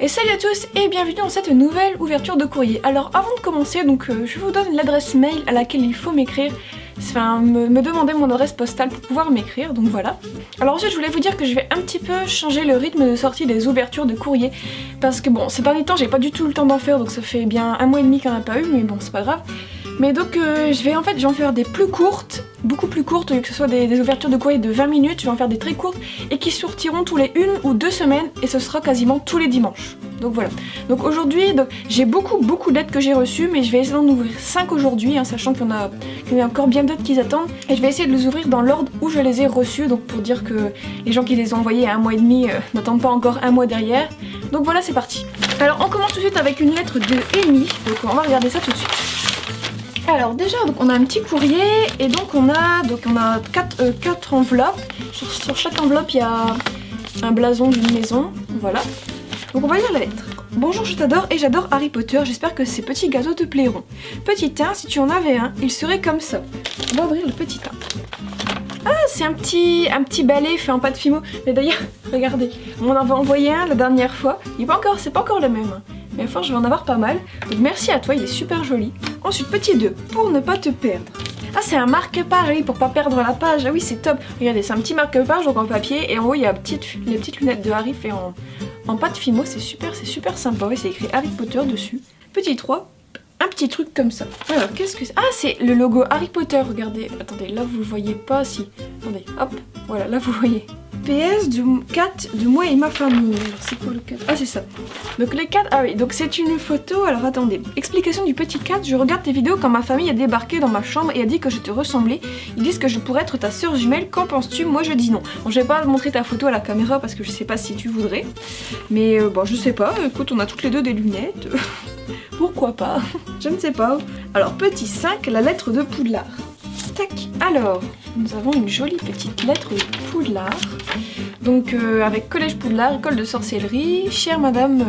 Et salut à tous et bienvenue dans cette nouvelle ouverture de courrier. Alors avant de commencer, je vous donne l'adresse mail à laquelle il faut m'écrire, enfin me demander mon adresse postale pour pouvoir m'écrire, donc voilà. Alors ensuite je voulais vous dire que je vais un petit peu changer le rythme de sortie des ouvertures de courrier, parce que bon, ces derniers temps j'ai pas du tout le temps d'en faire, donc ça fait bien 1 mois et demi qu'il n'y en a pas eu, mais bon c'est pas grave. Mais donc je vais en faire des plus courtes, beaucoup plus courtes, que ce soit des ouvertures de courrier de 20 minutes, je vais en faire des très courtes et qui sortiront tous les 1 ou 2 semaines et ce sera quasiment tous les dimanches. Donc voilà. Donc aujourd'hui, j'ai beaucoup d'aides que j'ai reçues, mais je vais essayer d'en ouvrir 5 aujourd'hui, sachant qu'il y a encore bien d'autres qui attendent. Et je vais essayer de les ouvrir dans l'ordre où je les ai reçues, donc pour dire que les gens qui les ont envoyés à 1 mois et demi n'attendent pas encore 1 mois derrière. Donc voilà, c'est parti. Alors on commence tout de suite avec une lettre de Amy, donc on va regarder ça tout de suite. Alors déjà, donc on a un petit courrier et donc on a 4 enveloppes. Sur chaque enveloppe, il y a un blason d'une maison, voilà. Donc on va lire la lettre. Bonjour, je t'adore et j'adore Harry Potter, j'espère que ces petits gâteaux te plairont. Petit 1, si tu en avais un, il serait comme ça. On va ouvrir le petit 1. Ah, c'est un petit balai fait en pâte fimo. Mais d'ailleurs, regardez, on en avait envoyé un la dernière fois. C'est pas encore le même. Mais à force, je vais en avoir pas mal. Donc merci à toi, il est super joli. Ensuite, petit 2, pour ne pas te perdre. Ah, c'est un marque-page, oui, pour pas perdre la page. Ah oui, c'est top. Regardez, c'est un petit marque-page, donc en papier. Et en haut, il y a les petites lunettes de Harry fait en pâte fimo. C'est super sympa. Oui, c'est écrit Harry Potter dessus. Petit 3, un petit truc comme ça. Alors, qu'est-ce que c'est? Ah, c'est le logo Harry Potter, regardez. Attendez, là, vous le voyez pas, si. Attendez, hop, voilà, là, vous le voyez. PS de 4 de moi et ma famille. Alors c'est quoi le 4? Ah c'est ça. Donc les 4, ah oui, donc c'est une photo. Alors attendez, explication du petit 4. Je regarde tes vidéos quand ma famille a débarqué dans ma chambre et a dit que je te ressemblais. Ils disent que je pourrais être ta sœur jumelle, qu'en penses-tu? Moi je dis non. Bon, je vais pas montrer ta photo à la caméra parce que je sais pas si tu voudrais. Mais bon, je sais pas, écoute, on a toutes les deux des lunettes. Pourquoi pas? Je ne sais pas. Alors petit 5, la lettre de Poudlard. Tac. Alors, nous avons une jolie petite lettre de Poudlard. Donc avec Collège Poudlard, école de sorcellerie, chère madame,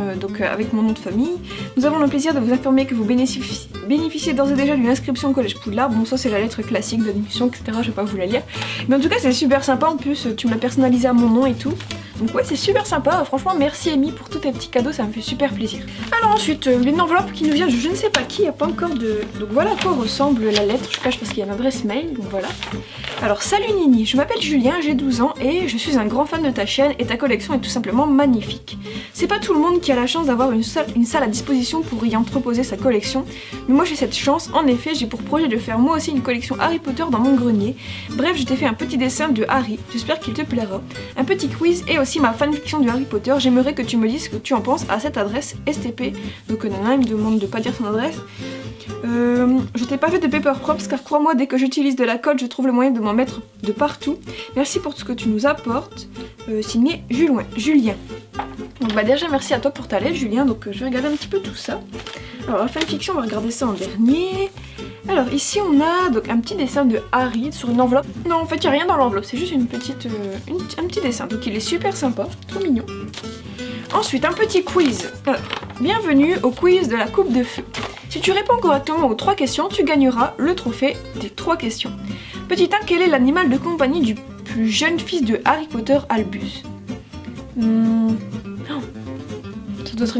avec mon nom de famille, nous avons le plaisir de vous informer que vous bénéficiez d'ores et déjà d'une inscription au Collège Poudlard. Bon, ça c'est la lettre classique d'admission, etc. Je vais pas vous la lire. Mais en tout cas, c'est super sympa. En plus, tu me l'as personnalisé à mon nom et tout. Donc ouais, c'est super sympa. Franchement, merci Amy pour tous tes petits cadeaux, ça me fait super plaisir. Alors ensuite, une enveloppe qui nous vient de je ne sais pas qui, il n'y a pas encore de... Donc voilà à quoi ressemble la lettre. Je cache parce qu'il y a une adresse mail, donc voilà. Alors, salut Nini, je m'appelle Julien, j'ai 12 ans et je suis un grand fan de ta chaîne et ta collection est tout simplement magnifique. C'est pas tout le monde qui a la chance d'avoir une salle à disposition pour y entreposer sa collection, mais moi j'ai cette chance. En effet, j'ai pour projet de faire moi aussi une collection Harry Potter dans mon grenier. Bref, je t'ai fait un petit dessin de Harry, j'espère qu'il te plaira. Un petit quiz et aussi ma fanfiction de Harry Potter. J'aimerais que tu me dises ce que tu en penses à cette adresse STP. Donc Nana, il me demande de pas dire son adresse. Je t'ai pas fait de paper props car crois-moi, dès que j'utilise de la colle, je trouve le moyen de m'en mettre de partout. Merci pour tout ce que tu nous apportes. Signé Julien. Donc bah déjà merci à toi pour ta lettre Julien, donc je vais regarder un petit peu tout ça. Alors la fanfiction, on va regarder ça en dernier. Alors ici on a donc un petit dessin de Harry sur une enveloppe. Non, en fait il n'y a rien dans l'enveloppe, c'est juste un petit dessin, donc il est super sympa, trop mignon. Ensuite un petit quiz. Alors, bienvenue au quiz de la coupe de feu. Si tu réponds correctement aux 3 questions, tu gagneras le trophée des 3 questions. Petit 1, quel est l'animal de compagnie du plus jeune fils de Harry Potter, Albus? Ça doit être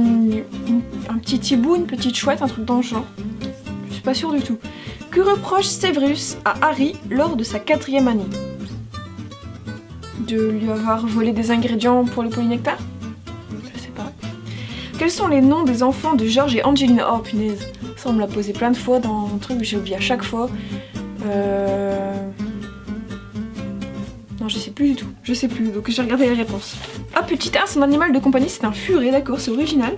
un petit hibou, une petite chouette, un truc dans le genre. Je suis pas sûre du tout. Que reproche Severus à Harry lors de sa 4e année? De lui avoir volé des ingrédients pour le polynectar? Je sais pas. Quels sont les noms des enfants de George et Angelina? Oh punaise, ça on me l'a posé plein de fois dans un truc que j'ai oublié à chaque fois. Non, je sais plus du tout. Je sais plus, donc j'ai regardé les réponses. Ah, petit 1, son animal de compagnie, c'est un furet, d'accord, c'est original.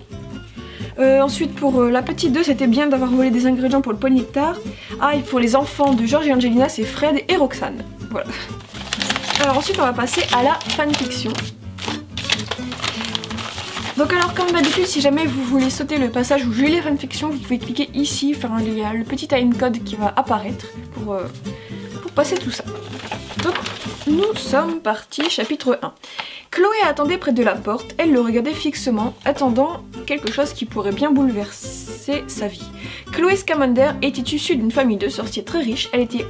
Ensuite, pour la petite 2, c'était bien d'avoir volé des ingrédients pour le polynectar. Ah, et pour les enfants de George et Angelina, c'est Fred et Roxane. Voilà. Alors ensuite, on va passer à la fanfiction. Donc alors, comme d'habitude, si jamais vous voulez sauter le passage où je lis les fanfictions, vous pouvez cliquer ici, enfin il y a le petit timecode qui va apparaître pour passer tout ça. Donc, nous sommes partis, chapitre 1. Chloé attendait près de la porte, elle le regardait fixement, attendant quelque chose qui pourrait bien bouleverser sa vie. Chloé Scamander était issue d'une famille de sorciers très riche, elle était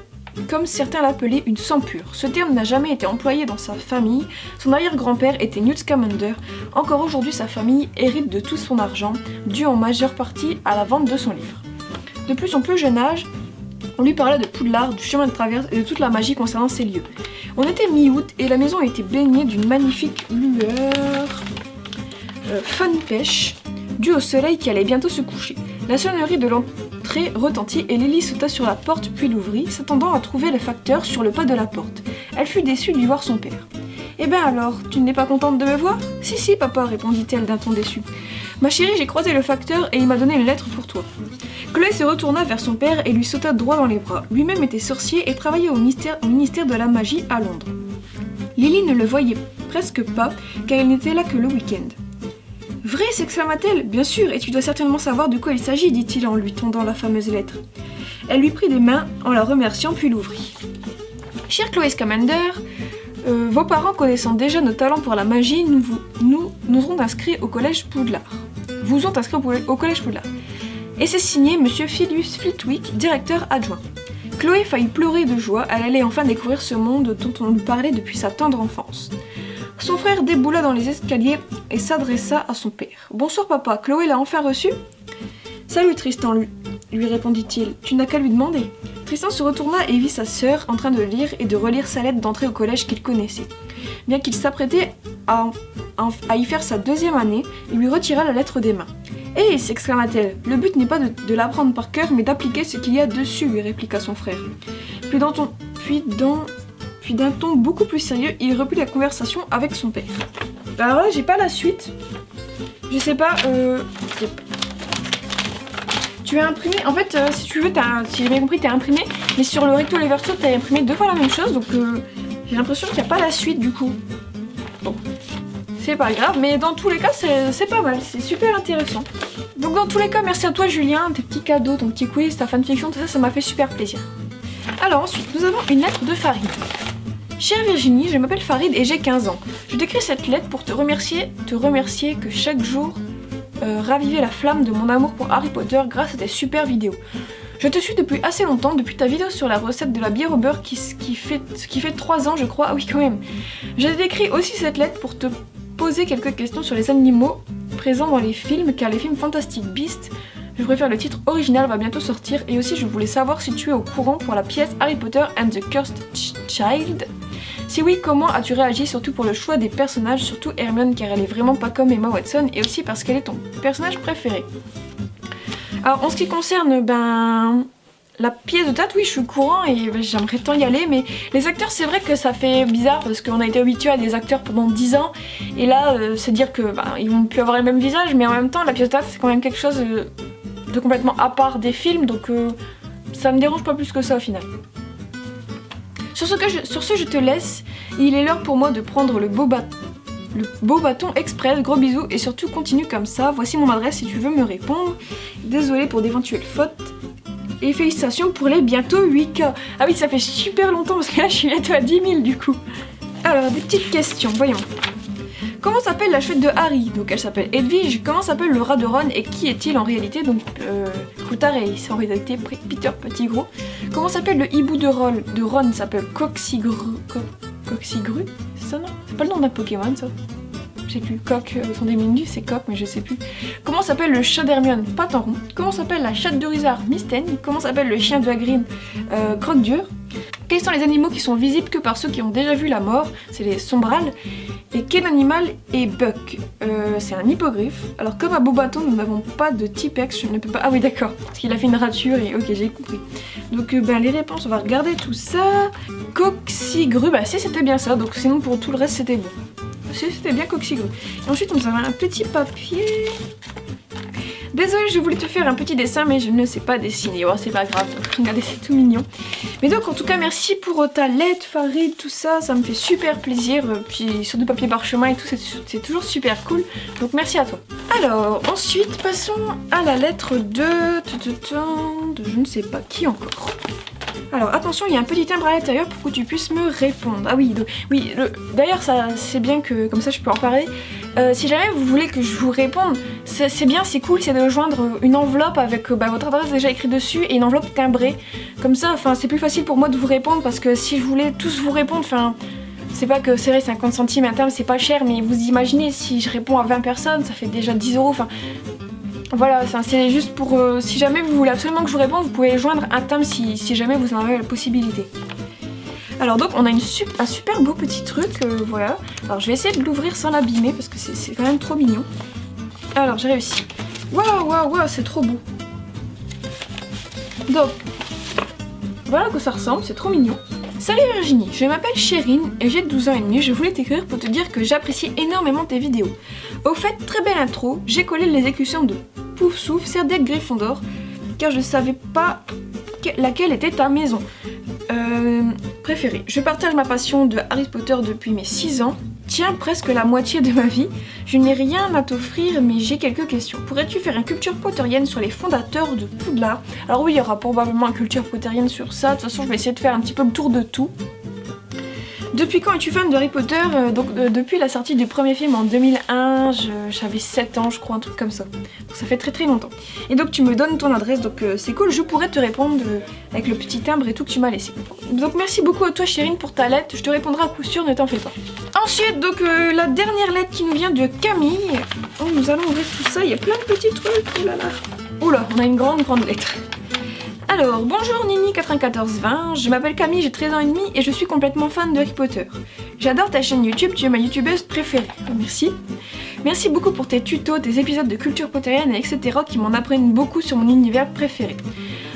comme certains l'appelaient, une sang pure. Ce terme n'a jamais été employé dans sa famille. Son arrière-grand-père était Newt Scamander. Encore aujourd'hui, sa famille hérite de tout son argent, dû en majeure partie à la vente de son livre. Depuis son plus jeune âge, on lui parlait de Poudlard, du chemin de traverse et de toute la magie concernant ces lieux. On était mi-août et la maison était baignée d'une magnifique lueur fun pêche, due au soleil qui allait bientôt se coucher. La sonnerie de l'entrée retentit et Lily sauta sur la porte puis l'ouvrit, s'attendant à trouver le facteur sur le pas de la porte. Elle fut déçue d'y voir son père. « Eh ben alors, tu n'es pas contente de me voir ?»« Si, si, papa, répondit-elle d'un ton déçu. Ma chérie, j'ai croisé le facteur et il m'a donné une lettre pour toi. » Chloé se retourna vers son père et lui sauta droit dans les bras. Lui-même était sorcier et travaillait au ministère de la magie à Londres. Lily ne le voyait presque pas car il n'était là que le week-end. « Vrai !» s'exclama-t-elle. « Bien sûr, et tu dois certainement savoir de quoi il s'agit, dit-il en lui tendant la fameuse lettre. » Elle lui prit des mains en la remerciant puis l'ouvrit. « Chère Chloé Scamander, vos parents connaissant déjà nos talents pour la magie, nous ont inscrits au collège Poudlard. Vous ont inscrit au collège Poudlard. Et c'est signé Monsieur Philius Flitwick, directeur adjoint. » Chloé faillit pleurer de joie, elle allait enfin découvrir ce monde dont on lui parlait depuis sa tendre enfance. Son frère déboula dans les escaliers et s'adressa à son père. « Bonsoir papa, Chloé l'a enfin reçu ?»« Salut Tristan, lui répondit-il, tu n'as qu'à lui demander. » Tristan se retourna et vit sa sœur en train de lire et de relire sa lettre d'entrée au collège qu'il connaissait. Bien qu'il s'apprêtait à y faire sa 2e année, il lui retira la lettre des mains. « Hé !» s'exclama-t-elle, « le but n'est pas de l'apprendre par cœur, mais d'appliquer ce qu'il y a dessus, lui répliqua son frère. Puis d'un ton beaucoup plus sérieux, il reprit la conversation avec son père. Alors là, j'ai pas la suite. Je sais pas, Tu as imprimé, en fait, si tu veux, si j'ai bien compris, t'as imprimé, mais sur le recto et le verso, t'as imprimé 2 fois la même chose, donc j'ai l'impression qu'il n'y a pas la suite du coup. Bon, c'est pas grave, mais dans tous les cas, c'est pas mal, c'est super intéressant. Donc dans tous les cas, merci à toi Julien, tes petits cadeaux, ton petit quiz, ta fanfiction, tout ça, ça m'a fait super plaisir. Alors ensuite, nous avons une lettre de Farid. Chère Virginie, je m'appelle Farid et j'ai 15 ans. Je t'écris cette lettre pour te remercier que chaque jour raviver la flamme de mon amour pour Harry Potter grâce à tes super vidéos. Je te suis depuis assez longtemps, depuis ta vidéo sur la recette de la bière au beurre qui fait 3 ans je crois, ah oui quand même. J'ai écrit aussi cette lettre pour te poser quelques questions sur les animaux présents dans les films, car les films Fantastic Beasts, je préfère le titre original, va bientôt sortir, et aussi je voulais savoir si tu es au courant pour la pièce Harry Potter and the Cursed Child. Si oui, comment as-tu réagi, surtout pour le choix des personnages, surtout Hermione car elle est vraiment pas comme Emma Watson, et aussi parce qu'elle est ton personnage préféré. Alors en ce qui concerne la pièce de théâtre, oui je suis au courant et j'aimerais tant y aller, mais les acteurs c'est vrai que ça fait bizarre parce qu'on a été habitué à des acteurs pendant 10 ans, et là c'est dire que ils vont plus avoir le même visage, mais en même temps la pièce de théâtre c'est quand même quelque chose de complètement à part des films, donc ça me dérange pas plus que ça au final. Sur ce, je te laisse. Il est l'heure pour moi de prendre le beau bâton express. Gros bisous et surtout continue comme ça. Voici mon adresse si tu veux me répondre. Désolée pour d'éventuelles fautes. Et félicitations pour les bientôt 8K. Ah oui, ça fait super longtemps parce que là je suis bientôt à 10 000 du coup. Alors, des petites questions, voyons. Comment s'appelle la chouette de Harry? Donc elle s'appelle Edwige. Comment s'appelle le rat de Ron et qui est-il en réalité? Donc Croutard et c'est en réalité Peter Petit Gros. Comment s'appelle le hibou de Ron? Il s'appelle Coxigru. Coxigru? C'est ça non? C'est pas le nom d'un Pokémon ça? Je sais plus. Coq, son diminutif c'est Coq mais je sais plus. Comment s'appelle le chat d'Hermione? Patenron. Comment s'appelle la chatte de Rizard? Mystène. Comment s'appelle le chien de Hagrid? Croque-Dur. Quels sont les animaux qui sont visibles que par ceux qui ont déjà vu la mort? C'est les sombrales. Et quel animal est Buck? C'est un hippogriffe. Alors comme à Beaubaton, nous n'avons pas de Tipex, je ne peux pas... Ah oui d'accord, parce qu'il a fait une rature et ok j'ai compris. Donc les réponses, on va regarder tout ça. Coxigru, si c'était bien ça, donc sinon pour tout le reste c'était bon. C'était bien Coxigru. Et ensuite nous avons un petit papier... Désolée, je voulais te faire un petit dessin, mais je ne sais pas dessiner. Oh, c'est pas grave, regardez, c'est tout mignon. Mais donc, en tout cas, merci pour ta lettre, Farid, tout ça. Ça me fait super plaisir. Puis, sur du papier parchemin et tout, c'est toujours super cool. Donc, merci à toi. Alors, ensuite, passons à la lettre de je ne sais pas qui encore. Alors, attention, il y a un petit timbre à l'intérieur pour que tu puisses me répondre. Ah oui, d'ailleurs, ça c'est bien que, comme ça, je peux en parler. Si jamais vous voulez que je vous réponde, c'est bien, c'est cool, c'est de joindre une enveloppe avec votre adresse déjà écrite dessus et une enveloppe timbrée. Comme ça, c'est plus facile pour moi de vous répondre parce que si je voulais tous vous répondre, c'est pas que c'est vrai 50 centimes un timbre c'est pas cher, mais vous imaginez si je réponds à 20 personnes, ça fait déjà 10 €. Voilà, c'est juste pour si jamais vous voulez absolument que je vous réponde, vous pouvez joindre un timbre si jamais vous en avez la possibilité. Alors donc on a un super beau petit truc, voilà. Alors je vais essayer de l'ouvrir sans l'abîmer parce que c'est quand même trop mignon. Alors j'ai réussi. Waouh, c'est trop beau. Donc voilà à quoi ça ressemble, c'est trop mignon. Salut Virginie, je m'appelle Chérine et j'ai 12 ans et demi. Je voulais t'écrire pour te dire que j'apprécie énormément tes vidéos. Au fait, très belle intro, j'ai collé l'exécution de Poufsouffle, Serdaigle Gryffondor, car je savais pas laquelle était ta maison préférée. Je partage ma passion de Harry Potter depuis mes 6 ans. Tiens, presque la moitié de ma vie. Je n'ai rien à t'offrir, mais j'ai quelques questions. Pourrais-tu faire une culture potterienne sur les fondateurs de Poudlard? Alors oui, il y aura probablement une culture potterienne sur ça. De toute façon, je vais essayer de faire un petit peu le tour de tout. Depuis quand es-tu fan de Harry Potter? Depuis la sortie du premier film en 2001, j'avais 7 ans je crois, un truc comme ça. Donc ça fait très longtemps. Et donc tu me donnes ton adresse, donc c'est cool, je pourrais te répondre avec le petit timbre et tout que tu m'as laissé. Donc merci beaucoup à toi Chérine pour ta lettre, je te répondrai à coup sûr, ne t'en fais pas. Ensuite, donc la dernière lettre qui nous vient de Camille. Oh, nous allons ouvrir tout ça, il y a plein de petits trucs, oh là là. Oh là, on a une grande lettre. Alors, bonjour Nini9420, je m'appelle Camille, j'ai 13 ans et demi et je suis complètement fan de Harry Potter. J'adore ta chaîne YouTube, tu es ma youtubeuse préférée. Merci. Merci beaucoup pour tes tutos, tes épisodes de culture potterienne, etc. qui m'en apprennent beaucoup sur mon univers préféré.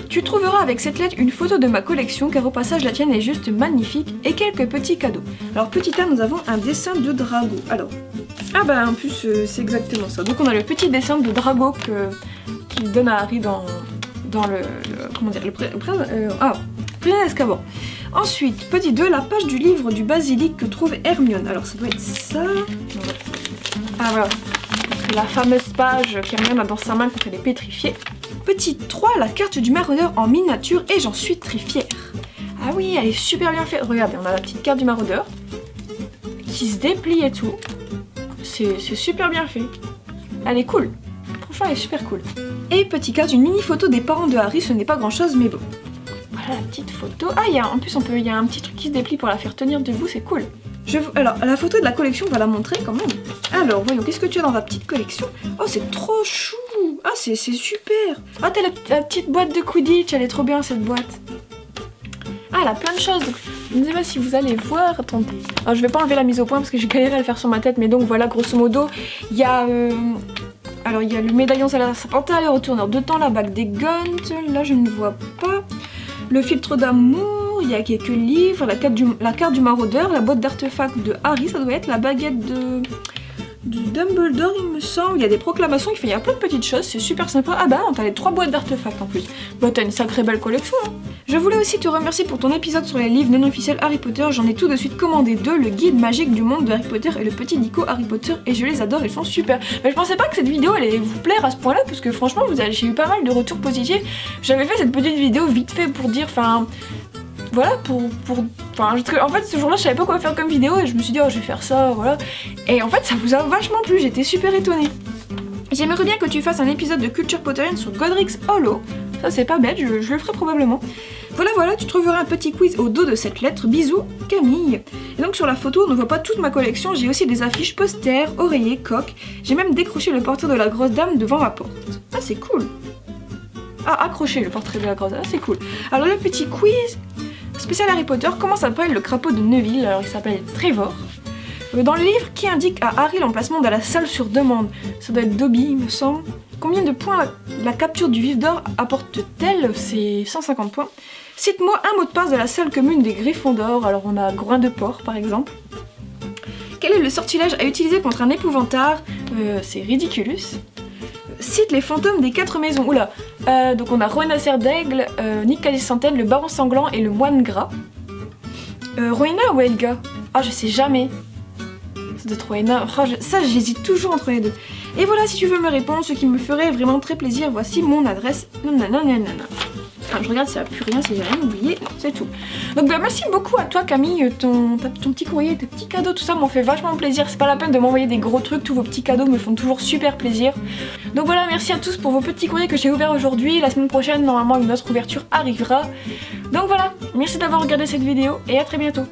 Tu trouveras avec cette lettre une photo de ma collection car au passage la tienne est juste magnifique et quelques petits cadeaux. Alors petit A, nous avons un dessin de Drago. Alors, en plus c'est exactement ça. Donc on a le petit dessin de Drago qu'il donne à Harry dans le Prisonnier d'Azkaban. Ensuite, petit 2, la page du livre du basilic que trouve Hermione. Alors ça doit être ça. Ah voilà. La fameuse page qu'Hermione a dans sa main quand elle est pétrifiée. Petit 3, la carte du maraudeur en miniature et j'en suis très fière. Ah oui, elle est super bien faite. Regardez, on a la petite carte du maraudeur qui se déplie et tout. C'est super bien fait. Elle est cool. Franchement, elle est super cool. Et petit 4, une mini photo des parents de Harry, ce n'est pas grand chose mais bon. Voilà la petite photo. Ah, en plus il y a un petit truc qui se déplie pour la faire tenir debout, c'est cool. Alors, la photo de la collection, on va la montrer quand même. Alors, voyons, qu'est-ce que tu as dans ta petite collection? Oh, c'est trop chou. Ah, c'est super. Ah, t'as la petite boîte de Quidditch, elle est trop bien cette boîte. Ah, elle a plein de choses. Donc, je ne sais pas si vous allez voir. Attendez. Alors, je vais pas enlever la mise au point parce que j'ai galéré à le faire sur ma tête, mais donc voilà, grosso modo, il y a... Alors il y a le médaillon Serpentard, le retourneur de temps, la bague des Guns, là je ne vois pas. Le filtre d'amour, il y a quelques livres, la carte du maraudeur, la boîte d'artefacts de Harry, ça doit être la baguette de Dumbledore il me semble. Il y a des proclamations, il y a plein de petites choses, c'est super sympa. Ah t'as les 3 boîtes d'artefacts en plus. T'as une sacrée belle collection hein. Je voulais aussi te remercier pour ton épisode sur les livres non officiels Harry Potter. J'en ai tout de suite commandé 2, le guide magique du monde de Harry Potter et le petit dico Harry Potter et je les adore, ils sont super. Mais je pensais pas que cette vidéo allait vous plaire à ce point là parce que franchement j'ai eu pas mal de retours positifs. J'avais fait cette petite vidéo vite fait pour dire, voilà, en fait ce jour-là je savais pas quoi faire comme vidéo et je me suis dit je vais faire ça, voilà. Et en fait ça vous a vachement plu, j'étais super étonnée. J'aimerais bien que tu fasses un épisode de culture potterienne sur Godric's Hollow. Ça c'est pas bête, je le ferai probablement. Voilà, tu trouveras un petit quiz au dos de cette lettre. Bisous, Camille. Et donc sur la photo, on ne voit pas toute ma collection, j'ai aussi des affiches, posters, oreillers, coques. J'ai même décroché le portrait de la grosse dame devant ma porte. Ah c'est cool. Ah, accroché le portrait de la grosse dame, c'est cool. Alors le petit quiz spécial Harry Potter, comment s'appelle le crapaud de Neville? Alors il s'appelle Trevor. Dans le livre, qui indique à Harry l'emplacement de la salle sur demande? Ça doit être Dobby, il me semble. Combien de points la capture du vif d'or apporte-t-elle? C'est 150 points. Cite-moi un mot de passe de la salle commune des Gryffondors. Alors on a Groin de porc par exemple. Quel est le sortilège à utiliser contre un épouvantard? C'est Ridiculus. Cite les fantômes des 4 maisons. Oula. Donc on a Rowena Serdaigle, Nick Cassantène, le Baron Sanglant et le Moine Gras. Rowena ou Helga? Ah je sais jamais. Ça doit être Rowena. Ça j'hésite toujours entre les deux. Et voilà, si tu veux me répondre, ce qui me ferait vraiment très plaisir, voici mon adresse. Enfin, je regarde s'il n'y a plus rien, si j'ai rien oublié, non, c'est tout. Donc bah, merci beaucoup à toi Camille, ton petit courrier, tes petits cadeaux, tout ça m'en fait vachement plaisir. C'est pas la peine de m'envoyer des gros trucs, tous vos petits cadeaux me font toujours super plaisir. Donc voilà, merci à tous pour vos petits courriers que j'ai ouverts aujourd'hui. La semaine prochaine, normalement, une autre ouverture arrivera. Donc voilà, merci d'avoir regardé cette vidéo et à très bientôt.